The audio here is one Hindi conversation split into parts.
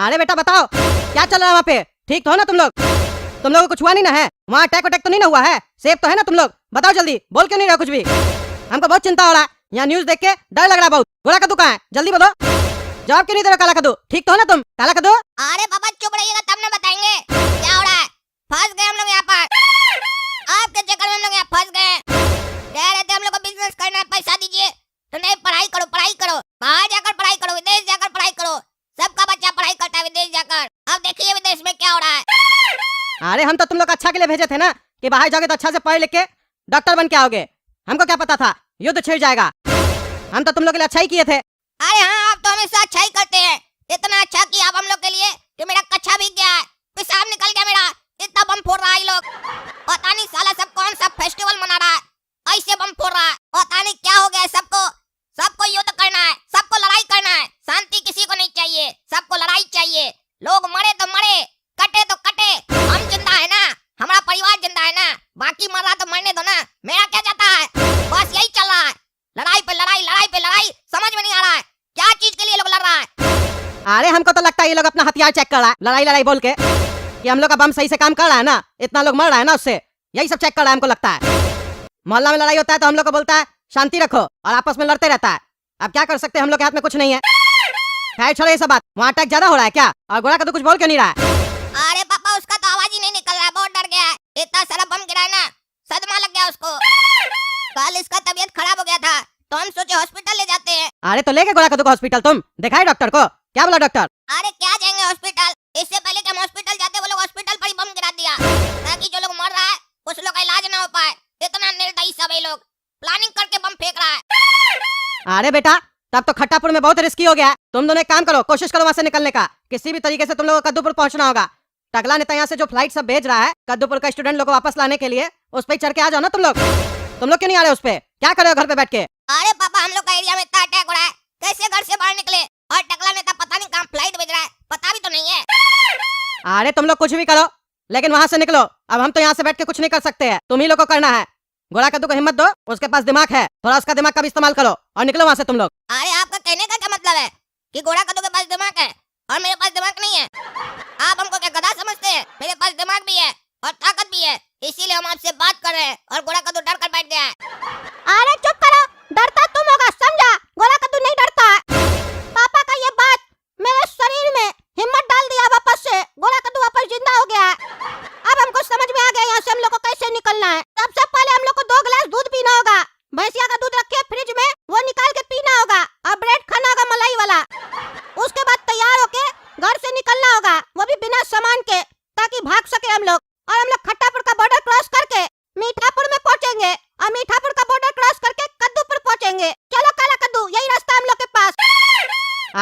अरे बेटा बताओ क्या चल रहा है वहाँ पे? ठीक तो हो ना तुम लोग? तुम लोगों को कुछ हुआ नहीं ना है? वहाँ अटैक तो नहीं ना हुआ है? सेफ तो है ना तुम लोग? बताओ जल्दी, बोल क्यों नहीं रहे कुछ भी? हमको बहुत चिंता हो रहा है, यहाँ न्यूज देख के डर लग रहा है बहुत। गोरा कद्दू कहाँ है? जल्दी बोलो, जवाब क्यों नहीं दे रहे? काला कद्दू ठीक तो हो ना तुम? काला कद्दू अरे पापा चुप रहिएगा तब ना बताएंगे क्या हो रहा है। फंस गए हम लोग यहाँ पर, आपके चक्कर में हम लोग यहाँ फंस गए। कह रहे थे हम लोग को बिजनेस करना है, पैसा दीजिए तो नहीं। पढ़ाई करो बाहर जाकर पढ़ाई करो, विदेश जाकर पढ़ाई करो। सबका बच्चा पढ़ाई करता है विदेश जाकर। अब देखिए विदेश में क्या हो रहा है। अरे हम तो तुम लोग अच्छा के लिए भेजे थे ना कि बाहर जाओगे तो अच्छा से पढ़ लिख के डॉक्टर बन के आओगे। हमको क्या पता था युद्ध छिड़ जाएगा। हम तो तुम लोग के लिए अच्छा ही किए थे। अरे हाँ, आप तो हमेशा अच्छा ही करते हैं। इतना अच्छा किया आप हम लोग के लिए कि मेरा कच्चा भीग गया है, पेशाब निकल गया मेरा। इतना बम फोड़ रहा है ये लोग, पता नहीं साला सब कौन सा फेस्टिवल मना रहा है, ऐसे बम फोड़ रहा है। पता नहीं क्या हो गया है सबको। सबको युद्ध करना है, सबको लड़ाई करना है, शांति किसी को नहीं चाहिए, सबको लड़ाई चाहिए। लोग मरे तो मरे, कटे तो कटे, हम जिंदा है ना, हमारा परिवार जिंदा है ना, बाकी मर रहा तो मरने दो ना, मेरा क्या जाता है। बस यही चल रहा है, लड़ाई पे लड़ाई, लड़ाई पे लड़ाई। समझ में नहीं आ रहा है क्या चीज के लिए लोग लड़ रहा है। अरे हमको तो लगता है ये लोग अपना हथियार चेक कर रहा है, लड़ाई लड़ाई बोल के कि हम लोग का बम सही से काम कर रहा है ना, इतना लोग मर रहा है ना उससे, यही सब चेक कर रहा है हमको लगता है। मोहल्ला में लड़ाई होता है तो हम लोग को बोलता है शांति रखो और आपस में लड़ते रहता है। अब क्या कर सकते हैं, हम लोग के हाथ में कुछ नहीं है। खैर छोड़ो ये सब बात। वहाँ अटैक ज्यादा हो रहा है क्या? और गोरा का तो कुछ बोल क्यों नहीं रहा है? अरे पापा उसका तो आवाज ही नहीं निकल रहा है, बहुत डर गया है। इतना सारा बम गिरा है ना, सदमा लग गया उसको। कल इसका तबीयत खराब हो गया था तो हम सोचे हॉस्पिटल ले जाते हैं। अरे तो लेके गोरा कद्दू को हॉस्पिटल, तुम दिखाए डॉक्टर को? क्या बोला डॉक्टर? अरे क्या जाएंगे हॉस्पिटल, इससे पहले कि हम हॉस्पिटल जाते वो लोग हॉस्पिटल पर ही बम गिरा दिया ताकि जो लोग मर रहा है उस लोग का इलाज ना हो पाए। इतना निर्दयी सब ये लोग प्लानिंग करके बम फेंक रहा है। अरे बेटा तब तो खट्टापुर में बहुत रिस्की हो गया। तुम दोनों एक काम करो, कोशिश करो वहाँ से निकलने का। किसी भी तरीके से तुम लोगों को कद्दूपुर पहुंचना होगा। टकला नेता यहाँ से जो फ्लाइट सब भेज रहा है कद्दूपुर का स्टूडेंट लोग को वापस लाने के लिए, उस पर चढ़ के आ जाओ ना तुम लोग। तुम लोग क्यों नहीं आ रहे उस पे? क्या कर रहे हो घर पे बैठ के? अरे पापा हम लोग का एरिया में इतना अटैक हो रहा है, कैसे घर से बाहर निकले। और टकला नेता पता नहीं कहाँ फ्लाइट भेज रहा है, पता भी तो नहीं है। अरे तुम लोग कुछ भी करो लेकिन वहाँ से निकलो। अब हम तो यहाँ से बैठ के कुछ नहीं कर सकते हैं, तुम ही लोग को करना है। गोरा कद्दू को हिम्मत दो, उसके पास दिमाग है, थोड़ा उसका दिमाग का भी इस्तेमाल करो और निकलो वहाँ से तुम लोग। अरे आपका कहने का क्या मतलब है कि गोरा कद्दू के पास दिमाग है और मेरे पास दिमाग नहीं है? आप हमको क्या गधा समझते हैं? मेरे पास दिमाग भी है और ताकत भी है, इसीलिए हम आपसे बात कर रहे हैं। और गोरा कद्दू डर कर बैठ गया है। अरे चुप करो, डरता तुम होगा समझा, गोरा कद्दू नहीं डरता है। पापा का ये बात मेरे शरीर में हिम्मत डाल दिया वापस से। गोरा कद्दू वापस जिंदा हो गया है। अब हमको समझ में आ गया यहाँ से हम लोग को कैसे निकलना है। सबसे पहले हम लोग को 2 गिलास दूध पीना होगा। भैंसिया का दूध रखे फ्रिज में, वो निकाल के पीना होगा और ब्रेड खाना होगा मलाई वाला। उसके बाद तैयार होके घर से निकलना होगा, वो भी बिना सामान के, ताकि भाग सके हम लोग। और हम लोग खट्टापुर का बॉर्डर क्रॉस करके मीठापुर में पहुंचेंगे और मीठापुर का बॉर्डर क्रॉस करके कद्दूपुर पहुंचेंगे। चलो काला कद्दू, यही रास्ता हम लोग के पास।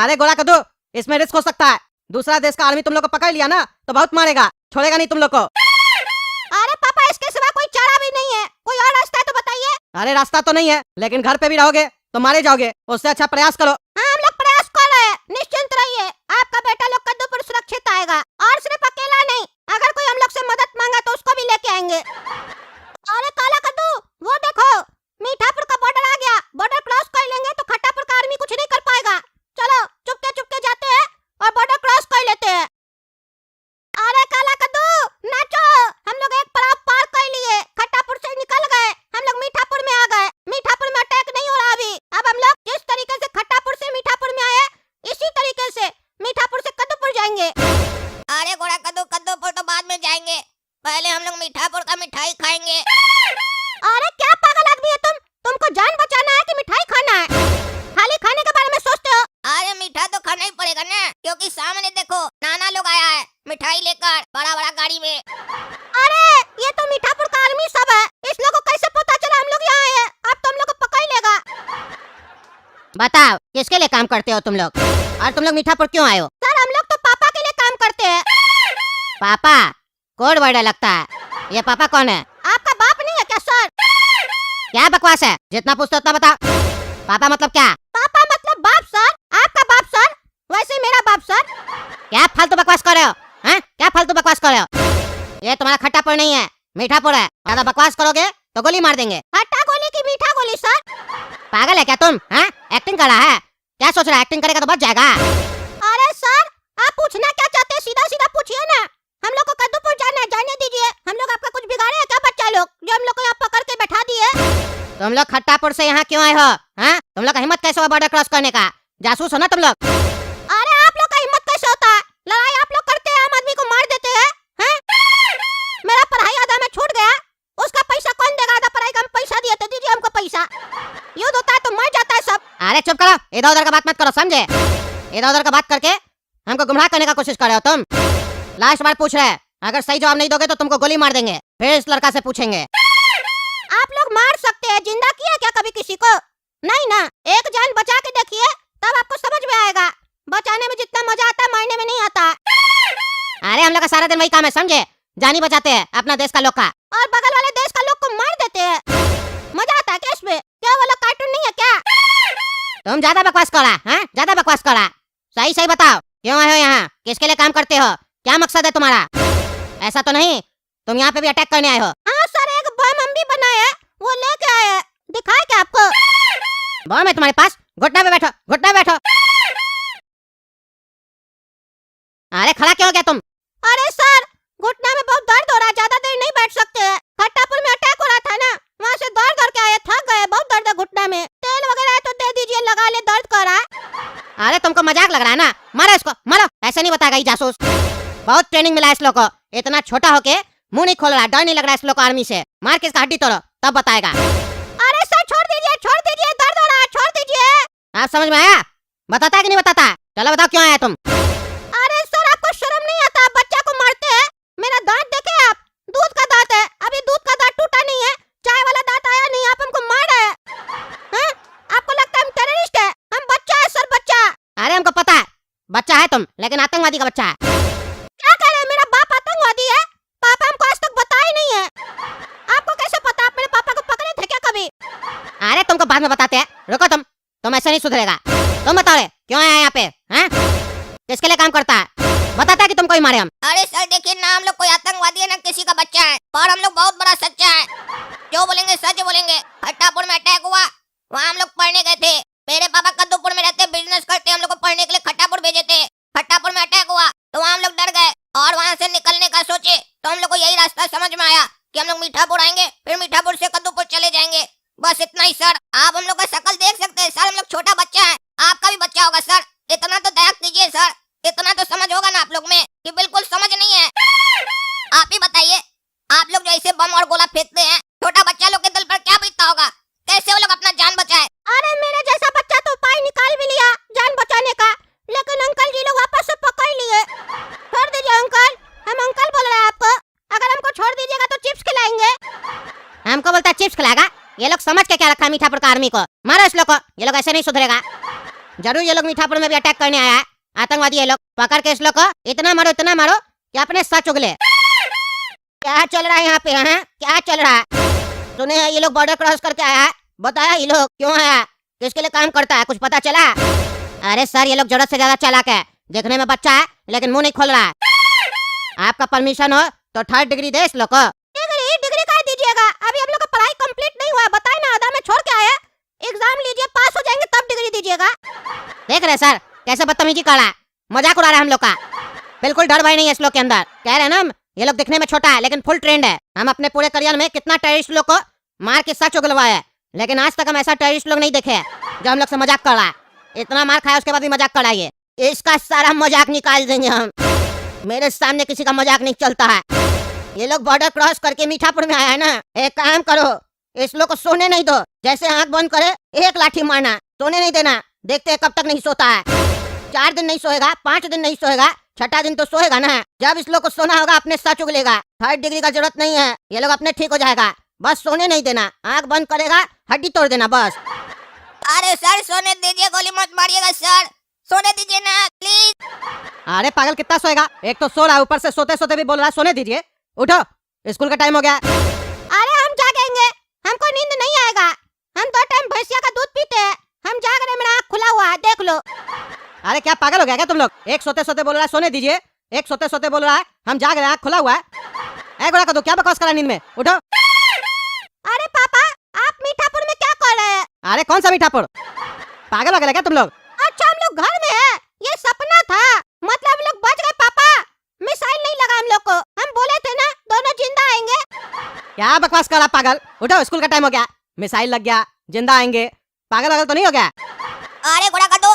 अरे गोरा कद्दू इसमें रिस्क हो सकता है, दूसरा देश का आर्मी तुम लोग को पकड़ लिया ना तो बहुत मारेगा, छोड़ेगा नहीं तुम लोग को। अरे पापा इसके सिवा कोई चारा भी नहीं है, कोई और रास्ता है तो बताइए। अरे रास्ता तो नहीं है लेकिन घर पे भी रहोगे तो मारे जाओगे, उससे अच्छा प्रयास करो। हाँ हम लोग प्रयास कर रहे हैं, निश्चिंत रहिए। आपका बेटा लोग कद्दूपुर सुरक्षित आएगा। और सिर्फ अकेला नहीं, अगर कोई हम लोग से मदद मांगा तो उसको भी लेके आएंगे। अरे काला कद्दू वो देखो, मीठापुर का बॉर्डर आ गया। बॉर्डर क्रॉस कर लेंगे तो खट्टापुर का आर्मी कुछ नहीं कर पाएगा। चलो चुपके चुपके जाते हैं और बॉर्डर क्रॉस कर लेते हैं। अरे काला कद्दू नाचो, हम लोग एक पड़ाव पार कर लिए, खट्टापुर से निकल गए, हम लोग मीठापुर में आ गए। मीठापुर में अटैक नहीं हो रहा अभी। अब हम लोग जिस तरीके से खट्टापुर से मीठापुर में आए, इसी तरीके से मीठापुर से कद्दूपुर जाएंगे। अरे गोरा कद्दू, कद्दूपुर तो बाद में जाएंगे, पहले हम लोग मीठापुर का मिठाई खाएंगे। अरे क्या पागल आदमी है तुम, तुमको जान बचाना है कि मिठाई खाना है? खाली खाने के बारे में सोचते हो। अरे मीठा तो खाना ही पड़ेगा ना, क्योंकि सामने देखो नाना लोग आया है मिठाई लेकर बड़ा बड़ा गाड़ी में। अरे ये तो मीठापुर का आर्मी सब है, इस लोगों को कैसे पता चला हम लोग यहाँ आए हैं? अब तो हम लोग को पकड़ लेगा। बताओ किसके लिए काम करते हो तुम लोग, और तुम लोग मीठापुर क्यों आए हो? सर हम लोग तो पापा के लिए काम करते हैं। पापा कोड वर्ड लगता है, ये पापा कौन है? आपका बाप नहीं है क्या सर? क्या बकवास है, जितना पूछते उतना बताओ। पापा मतलब क्या? पापा मतलब बाप सर, आपका बाप सर, वैसे मेरा बाप सर। क्या फालतू बकवास कर रहे हो? हैं? क्या फालतू बकवास कर रहे हो? ये तुम्हारा खट्टापुर नहीं है, मीठापुर है। ज्यादा बकवास करोगे तो गोली मार देंगे। खट्टा गोली की मीठा गोली सर? पागल है क्या तुम? हैं? एक्टिंग कर रहा है? क्या सोच रहा है, एक्टिंग करेगा तो बच जाएगा। अरे सर आप पूछना क्या चाहते हैं सीधा सीधा पूछिए ना। हम लोग को कद्दूपुर जाना है, जाने दीजिए। हम लोग आपका कुछ बिगाड़े है क्या बच्चा लोग, जो हम लोग को यहाँ पकड़ के बैठा दिए? तुम लोग खट्टापुर से यहाँ क्यों आए हो? हाँ, तुम लोग का हिम्मत कैसे हुआ बॉर्डर क्रॉस करने का? जासूस हो ना तुम लोग? अरे आप लोग का हिम्मत कैसे होता है? लड़ाई आप लोग करते हैं, आम आदमी को मार देते हैं। मेरा पढ़ाई आधा में छूट गया, उसका पैसा कौन देगा? आधा पढ़ाई का हम पैसा दिए थे, दीजिए हमको पैसा। युद्ध होता है तो मर जाता है सब। अरे चुप करो, इधर उधर का बात मत करो, समझे? इधर उधर का बात करके हमको गुमराह करने का कोशिश कर रहे हो तुम। लास्ट बार पूछ रहे हैं, अगर सही जवाब नहीं दोगे तो तुमको गोली मार देंगे। फिर इस लड़का से पूछेंगे। आप लोग मार सकते हैं, जिंदा किया क्या कभी किसी को? नहीं ना, एक जान बचा के देखिए, तब आपको समझ में आएगा। बचाने में जितना मजा आता है मारने में नहीं आता। अरे हम लोग का सारा दिन वही काम है, समझे? जानी बचाते हैं अपना देश का लोग का, और बगल वाले देश का लोग को मार देते हैं। मजा आता है क्या इसमें? क्या वो लोग कार्टून नहीं है क्या? तुम ज्यादा बकवास करा, हाँ? ज्यादा बकवास करा। सही सही बताओ, क्यों आए हो यहाँ? किसके लिए काम करते हो? क्या मकसद है तुम्हारा? ऐसा तो नहीं तुम यहाँ पे भी अटैक करने आए हो? हाँ सर, एक बम हम भी बनाए हैं, वो लेके आए हैं। दिखाए क्या आपको? बम है तुम्हारे पास? घुटना पे बैठो, घुटना पे बैठो। अरे खड़ा क्यों हो गया तुम? अरे सर, घुटना में बहुत दर्द हो रहा है, ज्यादा देर नहीं बैठ सकते हैं। खट्टापुर में अटैक हो रहा था ना, वहाँ से दौड़ दौड़ के आए, थक गए, बहुत दर्द है घुटना में। तेल वगैरह है तो दे दीजिए, लगा ले, दर्द कर रहा है। अरे तुमको मजाक लग रहा है ना? मारो इसको, मारो। ऐसे नहीं बताएगा ये जासूस। बहुत ट्रेनिंग मिला है इस लोग को, इतना छोटा होके मुंह नहीं खोल रहा, डर नहीं लग रहा है इस लोग को आर्मी से। मार के इसका हड्डी तोड़ो, तब बताएगा। अरे सर छोड़ दीजिए, दर्द हो रहा है, छोड़ दीजिए। आप समझ में आया? बताता है कि नहीं बताता? चलो बताओ क्यों आया तुम? अरे सर, आपको शर्म नहीं आता? बच्चा को मारते हैं। मेरा दांत देखे आप? दूध का दांत है, अभी दूध का दांत टूटा नहीं है, चाय वाला दांत आया नहीं, आप हमको मार रहे हैं। आपको लगता है हम टेररिस्ट है? हम बच्चा है सर, बच्चा। अरे हमको पता है बच्चा है तुम, लेकिन आतंकवादी का बच्चा है। क्या कह रहे हैं? मेरा बाप आतंकवादी है? पापा हमको आज तक बताया ही नहीं है। आपको कैसे पता? आप मेरे पापा को पकड़े थे क्या कभी? अरे तुमको बाद में बताते हैं, रुको तुम ऐसे नहीं सुधरेगा। तुम बताओ रे, क्यों आया यहाँ पे? हैं? किसके लिए काम करता है? बताता है कि तुमको ही मारे हम। अरे सर देखिए ना, हम लोग कोई आतंकवादी है ना किसी का बच्चा है, और हम लोग बहुत बड़ा सच्चा है, जो बोलेंगे सच बोलेंगे। खट्टापुर में अटैक हुआ, वहाँ हम लोग पढ़ने गए थे। मेरे पापा कद्दूपुर में रहते, बिजनेस करते, हम लोग को पढ़ने के लिए खट्टापुर भेजे थे। खट्टापुर में अटैक हुआ तो वहाँ हम लोग डर गए, और वहाँ से निकलने का सोचे तो हम लोग को यही रास्ता समझ में आया कि हम लोग मीठापुर आएंगे, फिर मीठापुर से कद्दूपुर चले जाएंगे। बस इतना ही सर। आप हम लोग का शक्ल देख सकते हैं सर, हम लोग छोटा बच्चा है, आपका भी बच्चा होगा सर। इतना तो दया कीजिए सर, इतना तो समझ होगा ना आप लोग में कि बिल्कुल समझ नहीं है। आप ही बताइए, आप लोग जो ऐसे बम और गोला फेंकते हैं, छोटा बच्चा लोग के दिल पर क्या बीतता होगा? कैसे वो लोग अपना जान बचाए? अरे मेरे जैसा बच्चा तो उपाय निकाल भी लिया जान बचाने का, लेकिन अंकल जी लोग वापस से पकड़ लिए। छोड़ दीजिए अंकल, हम अंकल बोल रहे हैं आपको। अगर हमको छोड़ दीजिएगा तो चिप्स खिलाएंगे। हमको बोलता है चिप्स खिलाएगा? ये लोग समझ के क्या रखा है मीठापुर का आर्मी को? मारो इस लोग को, ये लोग ऐसे नहीं सुधरेगा। जरूर ये लोग मीठापुर में भी अटैक करने आया है, आतंकवादी ये लोग। पकड़ के इस लोग को इतना मारो कि अपने सच उगले। क्या चल रहा है यहाँ पे? हैं? क्या चल रहा है? सुने ये लोग बॉर्डर क्रॉस करके आया है, बताया ये लोग क्यों आया, किसके लिए काम करता है, कुछ पता चला? अरे सर, ये लोग जरूरत से ज्यादा चालाक है, देखने में बच्चा है लेकिन मुंह नहीं खोल रहा है। आपका परमिशन हो तो 3rd डिग्री दे इस लोग को। डिग्री का दीजिएगा? अभी हम लोग का पढ़ाई कंप्लीट नहीं हुआ, बताए ना, आधा में छोड़ के आए। एग्जाम लीजिए, पास हो जाएंगे तब डिग्री दीजिएगा। देख रहे सर कैसे बदतमीजी कर रहा है, मजाक उड़ा रहा है हम लोग का। बिल्कुल डर भय नहीं है इस लोग के अंदर। कह रहे हैं ना हम, ये लोग दिखने में छोटा है लेकिन फुल ट्रेंड है। हम अपने पूरे करियर में कितना टेररिस्ट लोग को मार के सच उगलवाए है, लेकिन आज तक हम ऐसा टेररिस्ट लोग नहीं देखे जो हम लोग से मजाक कर रहा है। इतना मार खाया उसके बाद भी मजाक कर रहा है। इसका सारा मजाक निकाल देंगे हम। मेरे सामने किसी का मजाक नहीं चलता है। ये लोग बॉर्डर क्रॉस करके मीठापुर में आया है ना, एक काम करो, इस लोग को सोने नहीं दो। जैसे आंख बंद करे एक लाठी मारना, सोने नहीं देना। देखते हैं कब तक नहीं सोता है। 4 दिन नहीं सोएगा, 5 दिन नहीं सोएगा, 6ठा दिन तो सोएगा ना। जब इस लोग को सोना होगा अपने सच उगलेगा। 3rd डिग्री का जरूरत नहीं है, ये लोग अपने ठीक हो जाएगा। बस सोने नहीं देना, आंख बंद करेगा हड्डी तोड़ देना बस। अरे सर सोने दीजिए, गोली मत मारिएगा सर, सोने दीजिए ना प्लीज। अरे पागल कितना सोएगा? एक तो सो रहा है, ऊपर से सोते सोते भी बोल रहा है सोने दीजिए। उठो, स्कूल का टाइम हो गया। अरे हम जागेंगे, हमको नींद नहीं आएगा। हम 2 टाइम भैंसिया का दूध पीते हैं, हम जाग रहे, मेरा आँख खुला हुआ है, देख लो। अरे क्या पागल हो गया क्या तुम लोग? एक सोते सोते बोल रहा है सोने दीजिए, एक सोते सोते बोल रहा है हम जाग रहे हैं, आँख खुला हुआ है। गोड़ा कर दो, क्या बकवास करा नींद में? उठो। अरे पापा, आप मीठापुर में क्या कर रहे हैं? अरे कौन सा मीठापुर? पागल हो गया क्या तुम लोग? अच्छा हम लोग घर में है, ये सपना था। मतलब हम लोग क्या बकवास कर रहा पागल? उठो, स्कूल का टाइम हो गया। मिसाइल लग गया, जिंदा आएंगे। पागल वागल तो नहीं हो गया? अरे घोड़ा कद्दू,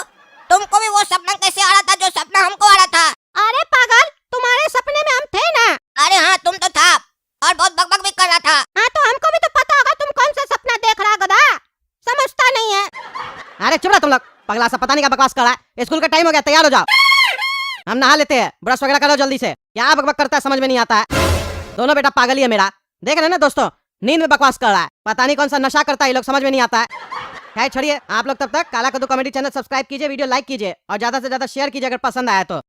तुमको भी वो सपना कैसे आ रहा था जो सपना हमको आ रहा था? अरे पागल, तुम्हारे सपने में हम थे ना। अरे हाँ, तुम तो था और बहुत बकबक भी कर रहा था। हाँ तो हमको भी तो पता होगा तुम कौन सा सपना देख रहा गधा, समझता नहीं है। अरे चुप रहा तुम लोग, पगला सा पता नहीं क्या बकवास कर रहा है। स्कूल का टाइम हो गया, तैयार हो जाओ। हम नहा लेते हैं, ब्रश वगैरह करो जल्दी से। क्या बकबक करता है समझ में नहीं आता है। दोनों बेटा पागल ही है मेरा। देख रहे हैं ना दोस्तों, नींद में बकवास कर रहा है। पता नहीं कौन सा नशा करता है, ये लोग समझ में नहीं आता है। खैर छोड़िए, आप लोग तब तक काला कद्दू कॉमेडी चैनल सब्सक्राइब कीजिए, वीडियो लाइक कीजिए और ज्यादा से ज्यादा शेयर कीजिए अगर पसंद आया तो।